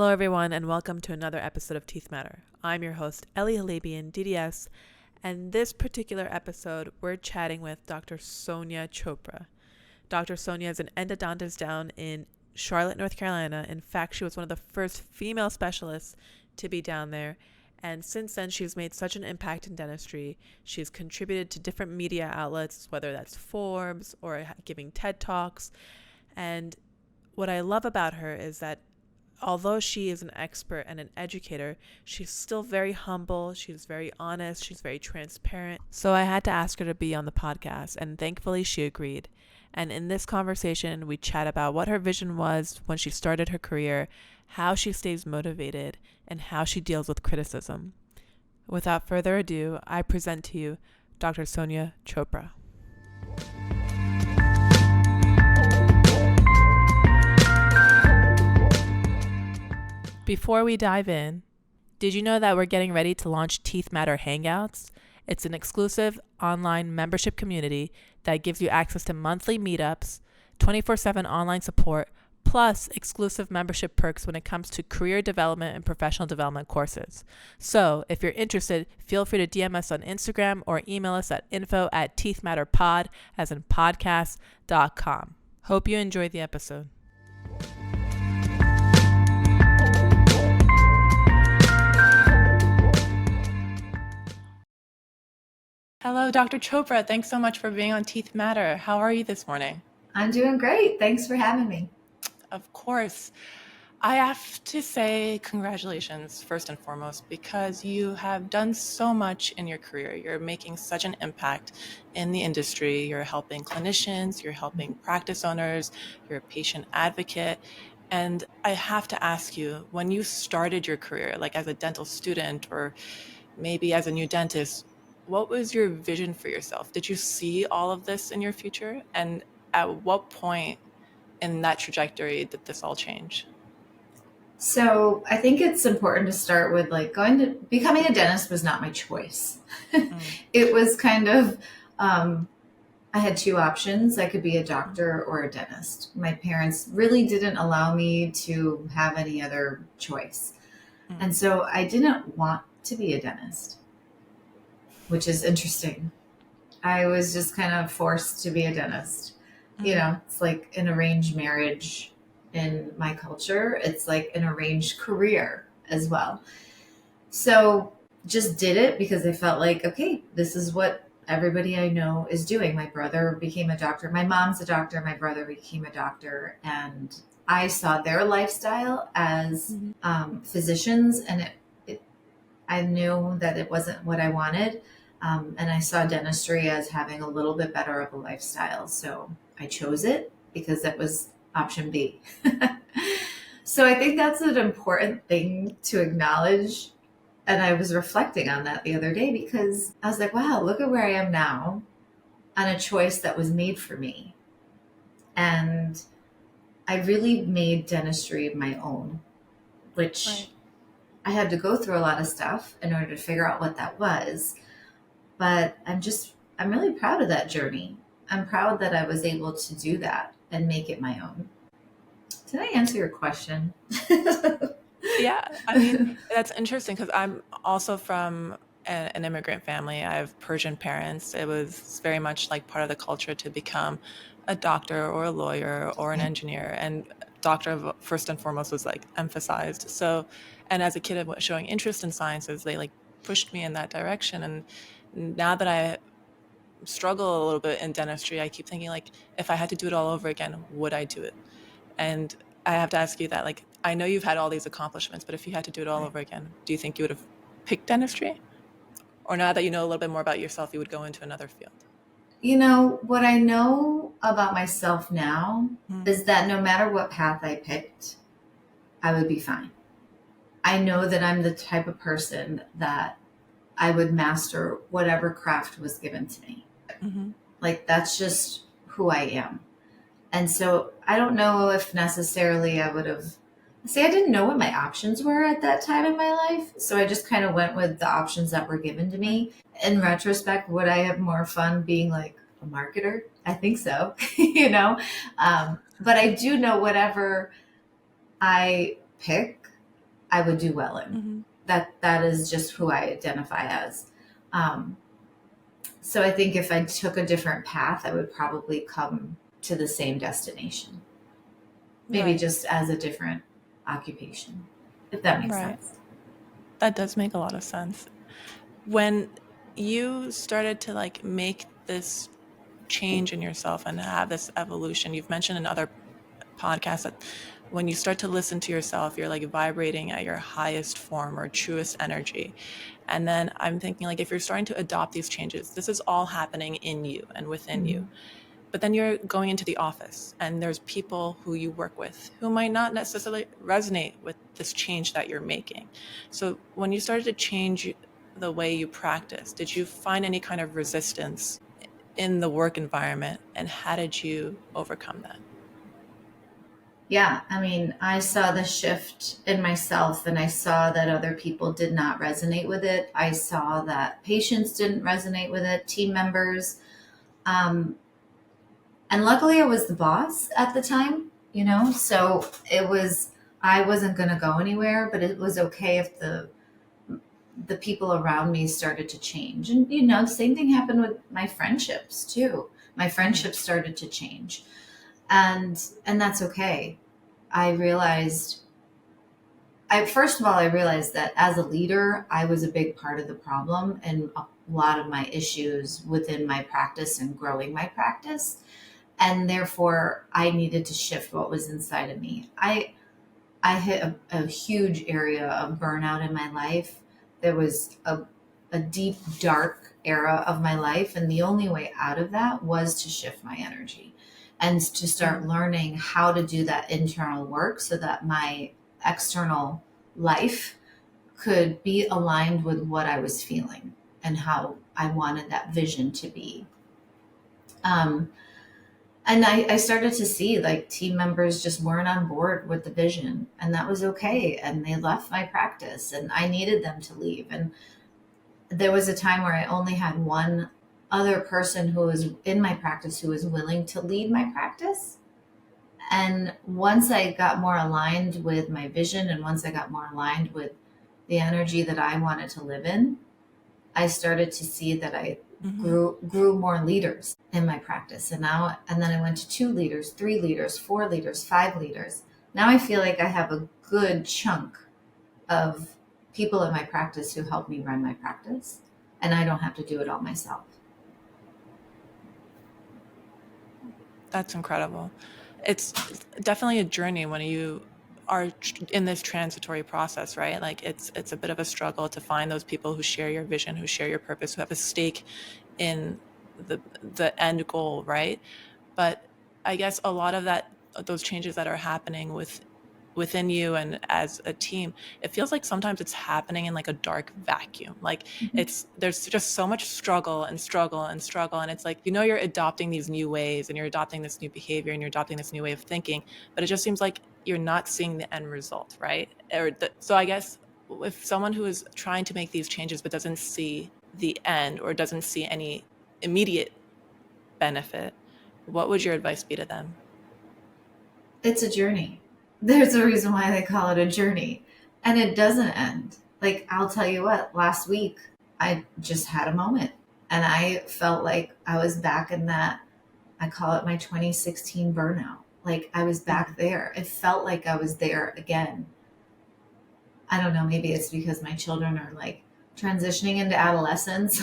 Hello, everyone, and welcome to another episode of Teeth Matter. I'm your host, Ellie Halabian, DDS, and this particular episode, we're chatting with Dr. Sonia Chopra. Dr. Sonia is an endodontist down in Charlotte, North Carolina. In fact, she was one of the first female specialists to be down there, and since then, she's made such an impact in dentistry. She's contributed to different media outlets, whether that's Forbes or giving TED Talks, and what I love about her is that although she is an expert and an educator, she's still very humble, she's very honest, she's very transparent. So I had to ask her to be on the podcast, and thankfully she agreed. And in this conversation, we chat about what her vision was when she started her career, how she stays motivated, and how she deals with criticism. Without further ado, I present to you Dr. Sonia Chopra. Before we dive in, did you know that we're getting ready to launch Teeth Matter Hangouts? It's an exclusive online membership community that gives you access to monthly meetups, 24/7 online support, plus exclusive membership perks when it comes to career development and professional development courses. So if you're interested, feel free to DM us on Instagram or email us at info@teethmatterpod, as in podcast.com. Hope you enjoyed the episode. Hello, Dr. Chopra. Thanks so much for being on Teeth Matter. How are you this morning? I'm doing great. Thanks for having me. Of course. I have to say congratulations, first and foremost, because you have done so much in your career. You're making such an impact in the industry. You're helping clinicians, you're helping practice owners, you're a patient advocate. And I have to ask you, when you started your career, like as a dental student or maybe as a new dentist, what was your vision for yourself? Did you see all of this in your future? And at what point in that trajectory did this all change? So I think it's important to start with becoming a dentist was not my choice. It was kind of, I had two options. I could be a doctor or a dentist. My parents really didn't allow me to have any other choice. And so I didn't want to be a dentist, which is interesting. I was just kind of forced to be a dentist. You know, it's like an arranged marriage in my culture. It's like an arranged career as well. So just did it because I felt like, okay, this is what everybody I know is doing. My brother became a doctor. My mom's a doctor. My brother became a doctor. And I saw their lifestyle as physicians, and I knew that it wasn't what I wanted. And I saw dentistry as having a little bit better of a lifestyle. So I chose it because that was option B. So I think that's an important thing to acknowledge. And I was reflecting on that the other day because I was like, wow, look at where I am now on a choice that was made for me. And I really made dentistry my own, which I had to go through a lot of stuff in order to figure out what that was. But I'm really proud of that journey. I'm proud that I was able to do that and make it my own. Did I answer your question? Yeah, I mean, that's interesting because I'm also from an immigrant family. I have Persian parents. It was very much like part of the culture to become a doctor or a lawyer or an engineer. And doctor, first and foremost, was like emphasized. So, and as a kid showing interest in sciences, they like pushed me in that direction. And now that I struggle a little bit in dentistry, I keep thinking like, if I had to do it all over again, would I do it? And I have to ask you that, like, I know you've had all these accomplishments, but if you had to do it all over again, do you think you would have picked dentistry? Or now that you know a little bit more about yourself, you would go into another field? You know, what I know about myself now is that no matter what path I picked, I would be fine. I know that I'm the type of person that I would master whatever craft was given to me. Like, that's just who I am. And so I don't know if necessarily I would have, I didn't know what my options were at that time in my life. So I just kind of went with the options that were given to me. In retrospect, would I have more fun being like a marketer? I think so, you know? But I do know whatever I pick, I would do well in. Mm-hmm. That is just who I identify as. Um, so I think if I took a different path, I would probably come to the same destination, maybe Right. just as a different occupation, if that makes Right. sense. That does make a lot of sense. When you started to like make this change in yourself and have this evolution, you've mentioned in other podcasts that when you start to listen to yourself, you're like vibrating at your highest form or truest energy. And then I'm thinking like if you're starting to adopt these changes, this is all happening in you and within you. Mhm. But then you're going into the office and there's people who you work with who might not necessarily resonate with this change that you're making. So when you started to change the way you practice, did you find any kind of resistance in the work environment, and how did you overcome that? Yeah, I mean, I saw the shift in myself and I saw that other people did not resonate with it. I saw that patients didn't resonate with it, team members. Um, and luckily, I was the boss at the time, so I wasn't going to go anywhere, but it was okay if the people around me started to change. And, the same thing happened with my friendships too. My Mm-hmm. friendships started to change, and that's okay. I realized first of all, I realized that as a leader, I was a big part of the problem and a lot of my issues within my practice and growing my practice. And therefore, I needed to shift what was inside of me. I hit a huge area of burnout in my life. There was a deep, dark era of my life. And the only way out of that was to shift my energy and to start learning how to do that internal work so that my external life could be aligned with what I was feeling and how I wanted that vision to be. Um, and I started to see like team members just weren't on board with the vision, and that was okay. And they left my practice, and I needed them to leave. And there was a time where I only had one other person who was in my practice who was willing to lead my practice. And once I got more aligned with my vision, and once I got more aligned with the energy that I wanted to live in, I started to see that I Mm-hmm. grew more leaders in my practice. And then I went to 2 leaders, 3 leaders, 4 leaders, 5 leaders. Now I feel like I have a good chunk of people in my practice who help me run my practice, and I don't have to do it all myself. That's incredible. It's definitely a journey when you are in this transitory process, right? Like it's a bit of a struggle to find those people who share your vision, who share your purpose, who have a stake in the end goal, right? But I guess a lot of those changes that are happening within you and as a team, it feels like sometimes it's happening in like a dark vacuum. Like Mhm. there's just so much struggle and struggle and struggle. And it's like, you're adopting these new ways and you're adopting this new behavior and you're adopting this new way of thinking, but it just seems like you're not seeing the end result, right? So I guess if someone who is trying to make these changes but doesn't see the end or doesn't see any immediate benefit, what would your advice be to them? It's a journey. There's a reason why they call it a journey, and it doesn't end. Like, I'll tell you what, last week I just had a moment, and I felt like I was back in that, I call it my 2016 burnout. Like, I was back there. It felt like I was there again. I don't know, maybe it's because my children are like transitioning into adolescence.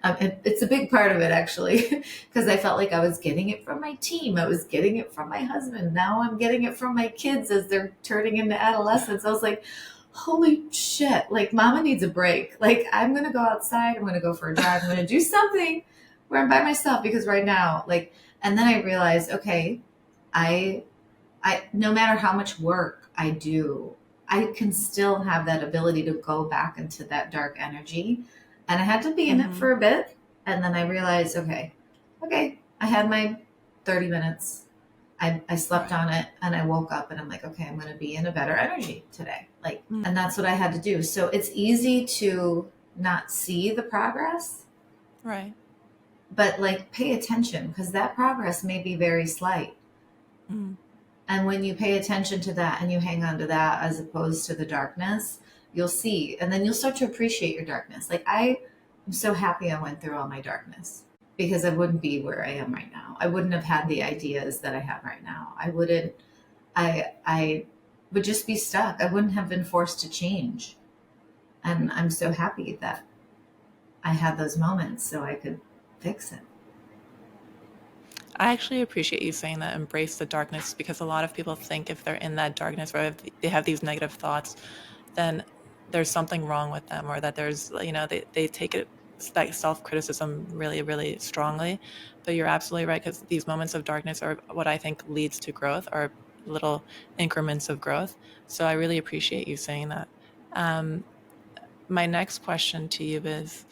It's a big part of it, actually, because I felt like I was getting it from my team. I was getting it from my husband. Now I'm getting it from my kids as they're turning into adolescence. I was like, holy shit, like mama needs a break. Like, I'm going to go outside. I'm going to go for a drive. I'm going to do something where I'm by myself, because right now, like, and then I realized, okay, I, no matter how much work I do, I can still have that ability to go back into that dark energy. And I had to be in it Mm-hmm. for a bit. And then I realized, okay, I had my 30 minutes. I slept Right. on it and I woke up and I'm like, okay, I'm going to be in a better energy today. Like, Mm. and that's what I had to do. So it's easy to not see the progress, Right. but like pay attention, because that progress may be very slight. Mm. And when you pay attention to that and you hang on to that as opposed to the darkness, you'll see. And then you'll start to appreciate your darkness. Like I am so happy I went through all my darkness because I wouldn't be where I am right now. I wouldn't have had the ideas that I have right now. I would just be stuck. I wouldn't have been forced to change. And I'm so happy that I had those moments so I could fix it. I actually appreciate you saying that, embrace the darkness, because a lot of people think if they're in that darkness or if they have these negative thoughts, then there's something wrong with them, or that there's, they take it, that self-criticism really, really strongly. But you're absolutely right, because these moments of darkness are what I think leads to growth, or little increments of growth. So I really appreciate you saying that. Um, my next question to you is,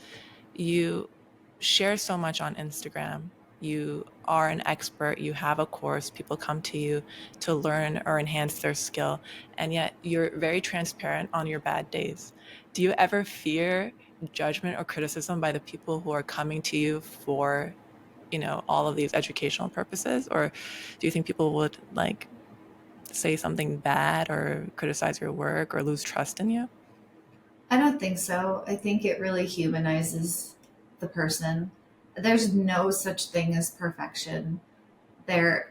you share so much on Instagram. You are an expert, you have a course, people come to you to learn or enhance their skill, and yet you're very transparent on your bad days. Do you ever fear judgment or criticism by the people who are coming to you for, all of these educational purposes? Or do you think people would say something bad or criticize your work or lose trust in you? I don't think so. I think it really humanizes the person. There's no such thing as perfection. I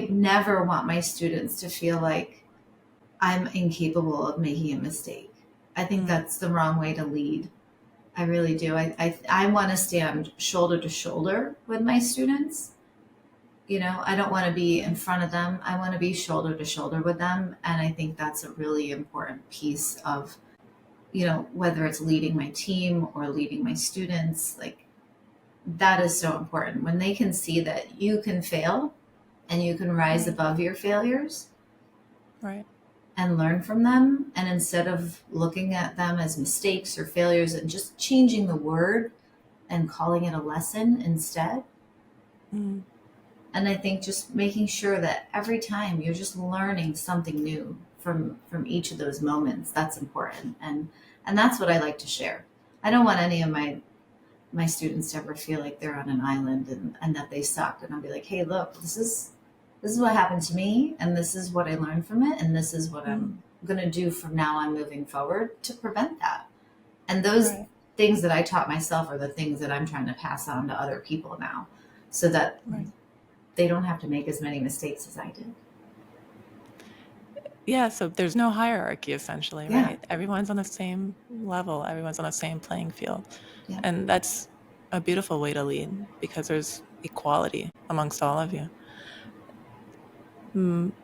never want my students to feel like I'm incapable of making a mistake. I think that's the wrong way to lead. I really do. I want to stand shoulder to shoulder with my students. I don't want to be in front of them. I want to be shoulder to shoulder with them. And I think that's a really important piece of, whether it's leading my team or leading my students, like that is so important. When they can see that you can fail and you can rise above your failures. Right. And learn from them. And instead of looking at them as mistakes or failures and just changing the word and calling it a lesson instead. Mm. And I think just making sure that every time you're just learning something new from each of those moments, that's important. And that's what I like to share. I don't want any of my students to ever feel like they're on an island and that they suck. And I'll be like, hey, look, this is what happened to me, and this is what I learned from it, and this is what I'm going to do from now on moving forward to prevent that. And those things that I taught myself are the things that I'm trying to pass on to other people now, so that they don't have to make as many mistakes as I did. Yeah, so there's no hierarchy, essentially, right? Everyone's on the same level. Everyone's on the same playing field. Yeah. And that's a beautiful way to lead, because there's equality amongst all of you.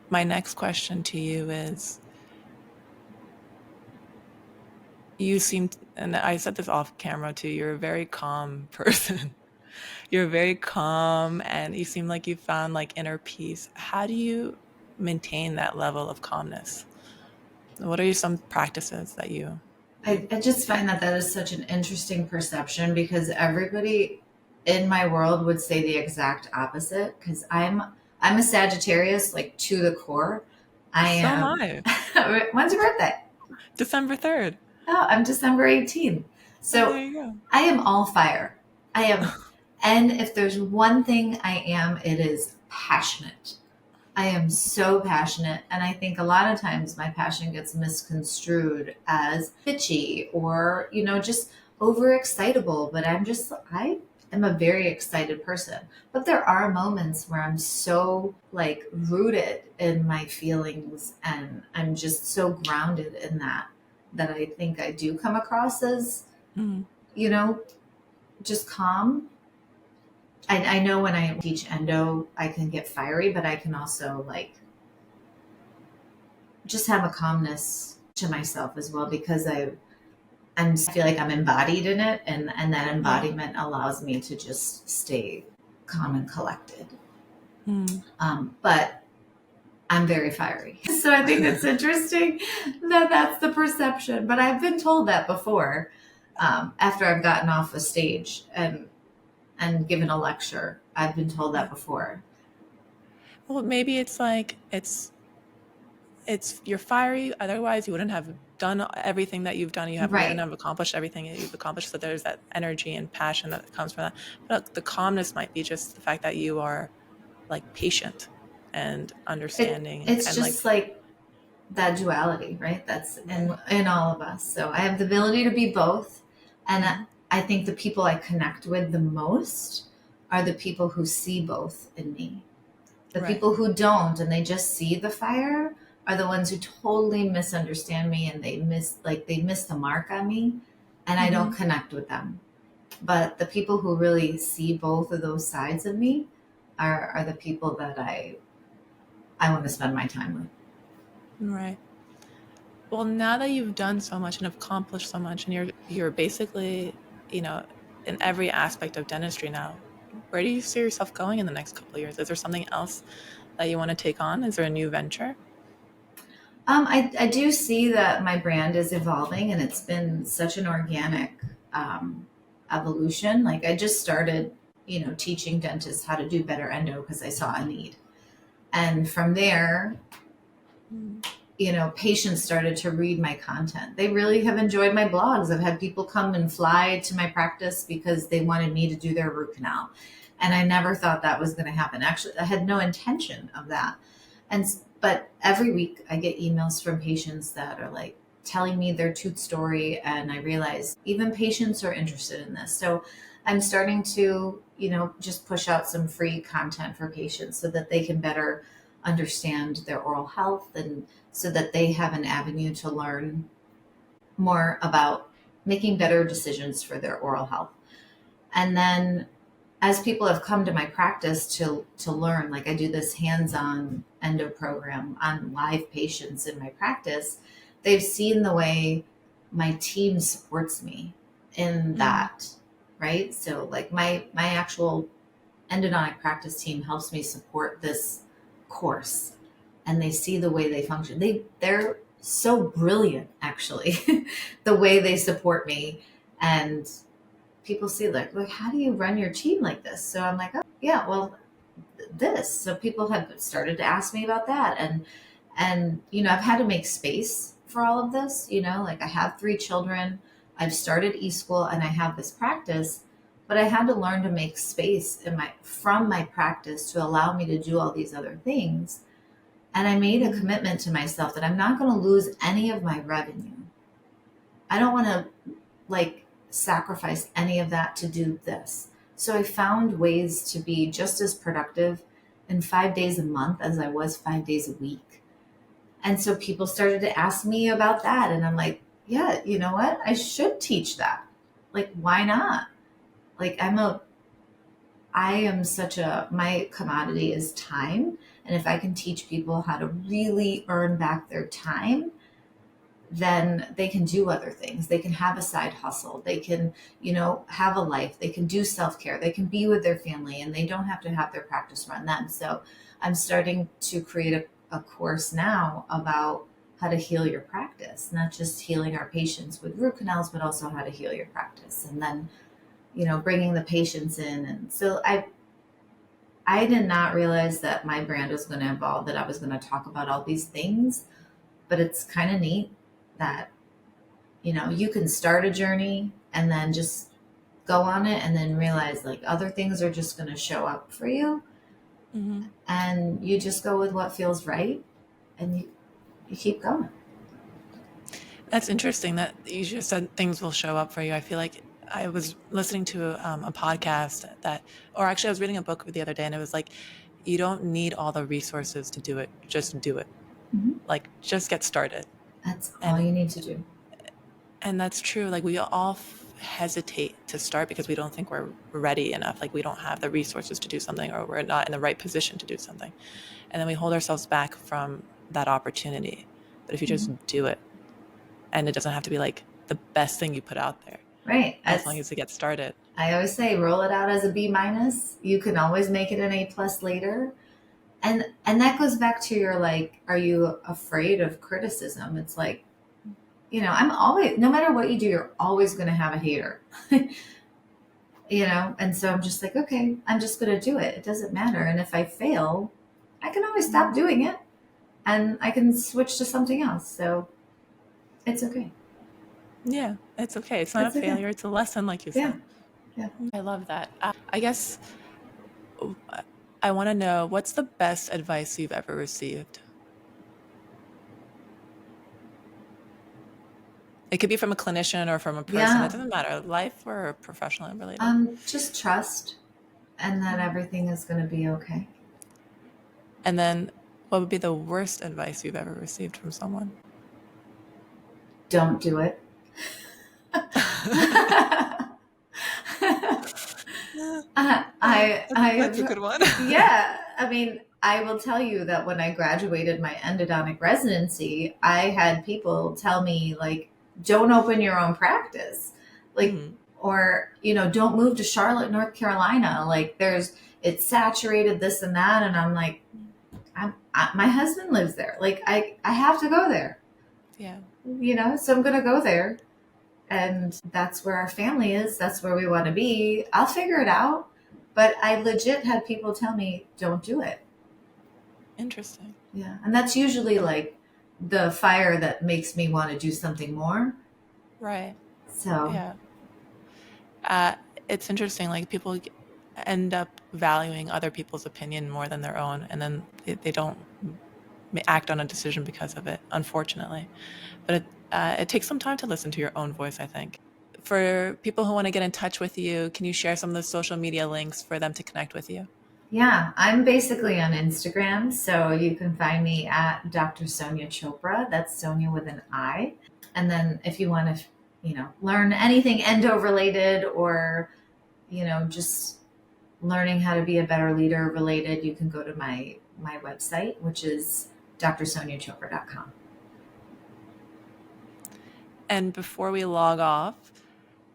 My next question to you is, you seem, and I said this off camera too, you're a very calm person. You're very calm, and you seem like you found inner peace. How do you maintain that level of calmness? What are some practices that you... I just find that is such an interesting perception, because everybody in my world would say the exact opposite, because I'm a Sagittarius, to the core. I am. When's your birthday? December 3rd. Oh, I'm December 18th. So there you go. I am all fire. I am. And if there's one thing I am, it is passionate. I am so passionate. And I think a lot of times my passion gets misconstrued as bitchy or, just overexcitable. But I am a very excited person. But there are moments where I'm so rooted in my feelings, and I'm just so grounded in that I think I do come across as, just calm. I know when I teach endo, I can get fiery, but I can also just have a calmness to myself as well, because I feel like I'm embodied in it, and that embodiment allows me to just stay calm and collected. But I'm very fiery. So I think it's interesting that that's the perception. But I've been told that before, after I've gotten off a stage and given a lecture. I've been told that before. Well, maybe it's you're fiery. Otherwise, you wouldn't have done everything that you've done. You wouldn't have accomplished everything that you've accomplished. So there's that energy and passion that comes from that. But the calmness might be just the fact that you are patient and understanding. It's and just like that duality, right? That's in all of us. So I have the ability to be both. And I think the people I connect with the most are the people who see both in me. The people who don't and they just see the fire are the ones who totally misunderstand me, and they miss the mark on me, and I don't connect with them. But the people who really see both of those sides of me are the people that I want to spend my time with. Right. Well, now that you've done so much and have accomplished so much, and you're basically, in every aspect of dentistry now, where do you see yourself going in the next couple of years? Is there something else that you want to take on? Is there a new venture? I do see that my brand is evolving, and it's been such an organic evolution. Like I just started, teaching dentists how to do better endo because I saw a need. And from there, patients started to read my content. They really have enjoyed my blogs. I've had people come and fly to my practice because they wanted me to do their root canal. And I never thought that was going to happen. Actually, I had no intention of that. But every week I get emails from patients that are like telling me their tooth story. And I realize even patients are interested in this. So I'm starting to, just push out some free content for patients so that they can better understand their oral health, and so that they have an avenue to learn more about making better decisions for their oral health. And then as people have come to my practice to learn, like I do this hands-on endo program on live patients in my practice, they've seen the way my team supports me in that, right? So like my actual endodontic practice team helps me support this course, and they see the way they function. They're so brilliant, actually, the way they support me. And people see like, how do you run your team like this? So I'm like, oh yeah, well, this. So people have started to ask me about that. And I've had to make space for all of this, like I have 3 children, I've started e-school, and I have this practice, but I had to learn to make space from my practice to allow me to do all these other things. And I made a commitment to myself that I'm not going to lose any of my revenue. I don't want to sacrifice any of that to do this. So I found ways to be just as productive in 5 days a month as I was 5 days a week. And so people started to ask me about that. And I'm like, yeah, you know what? I should teach that. Like, why not? Like my commodity is time. And if I can teach people how to really earn back their time, then they can do other things. They can have a side hustle. They can, have a life. They can do self-care. They can be with their family, and they don't have to have their practice run them. So I'm starting to create a course now about how to heal your practice, not just healing our patients with root canals, but also how to heal your practice. And then, bringing the patients in. And so I did not realize that my brand was going to evolve, that I was going to talk about all these things, but it's kind of neat that, you can start a journey and then just go on it, and then realize like other things are just going to show up for you. And you just go with what feels right, and you keep going. That's interesting that you just said things will show up for you. I feel like I was listening to a podcast or actually I was reading a book the other day, and it was like, you don't need all the resources to do it. Just do it. Like, just get started. That's all you need to do. And that's true. Like, we all hesitate to start because we don't think we're ready enough. Like, we don't have the resources to do something, or we're not in the right position to do something. And then we hold ourselves back from that opportunity. But if you just do it, and it doesn't have to be like the best thing you put out there. Right. As long as you get started. I always say, roll it out as a B-. You can always make it an A+ later. And that goes back to your, like, are you afraid of criticism? It's like, I'm always, no matter what you do, you're always going to have a hater, And so I'm just like, okay, I'm just going to do it. It doesn't matter. And if I fail, I can always stop doing it, and I can switch to something else. So it's okay. Yeah, it's okay. It's not a failure. It's a lesson, like you said. Yeah. I love that. I guess I want to know, what's the best advice you've ever received? It could be from a clinician or from a person. It Yeah. doesn't matter, life or professional and related. Just trust and that everything is going to be okay. And then what would be the worst advice you've ever received from someone? Don't do it. That's a good one. Yeah. I mean, I will tell you that when I graduated my endodontic residency, I had people tell me, like, don't open your own practice. Like, or, don't move to Charlotte, North Carolina. Like, it's saturated, this and that. And I'm like, my husband lives there. Like, I have to go there. Yeah. So I'm going to go there. And that's where our family is. That's where we want to be. I'll figure it out. But I legit had people tell me, don't do it. Interesting. Yeah. And that's usually like the fire that makes me want to do something more. Right. So. Yeah. It's interesting. Like, people end up valuing other people's opinion more than their own. And then they don't act on a decision because of it, unfortunately. But it takes some time to listen to your own voice, I think. For people who want to get in touch with you, can you share some of the social media links for them to connect with you? Yeah, I'm basically on Instagram, so you can find me at Dr. Sonia Chopra. That's Sonia with an I. And then if you want to, learn anything endo related or, just learning how to be a better leader related, you can go to my website, which is drsoniachopra.com. And before we log off,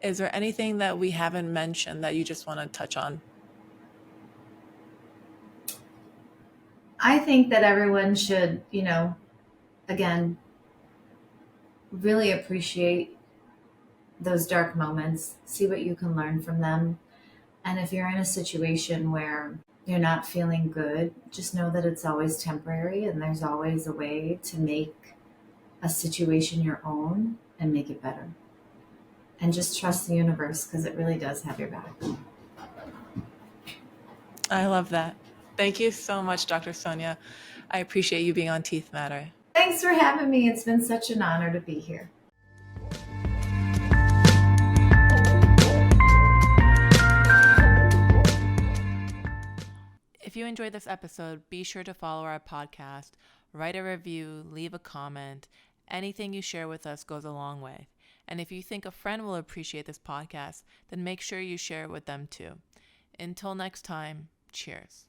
is there anything that we haven't mentioned that you just want to touch on? I think that everyone should, again, really appreciate those dark moments, see what you can learn from them. And if you're in a situation where you're not feeling good, just know that it's always temporary and there's always a way to make a situation your own and make it better. And just trust the universe because it really does have your back. I love that. Thank you so much, Dr. Sonia. I appreciate you being on Teeth Matter. Thanks for having me. It's been such an honor to be here. If you enjoyed this episode, be sure to follow our podcast, write a review, leave a comment. Anything you share with us goes a long way. And if you think a friend will appreciate this podcast, then make sure you share it with them too. Until next time, cheers.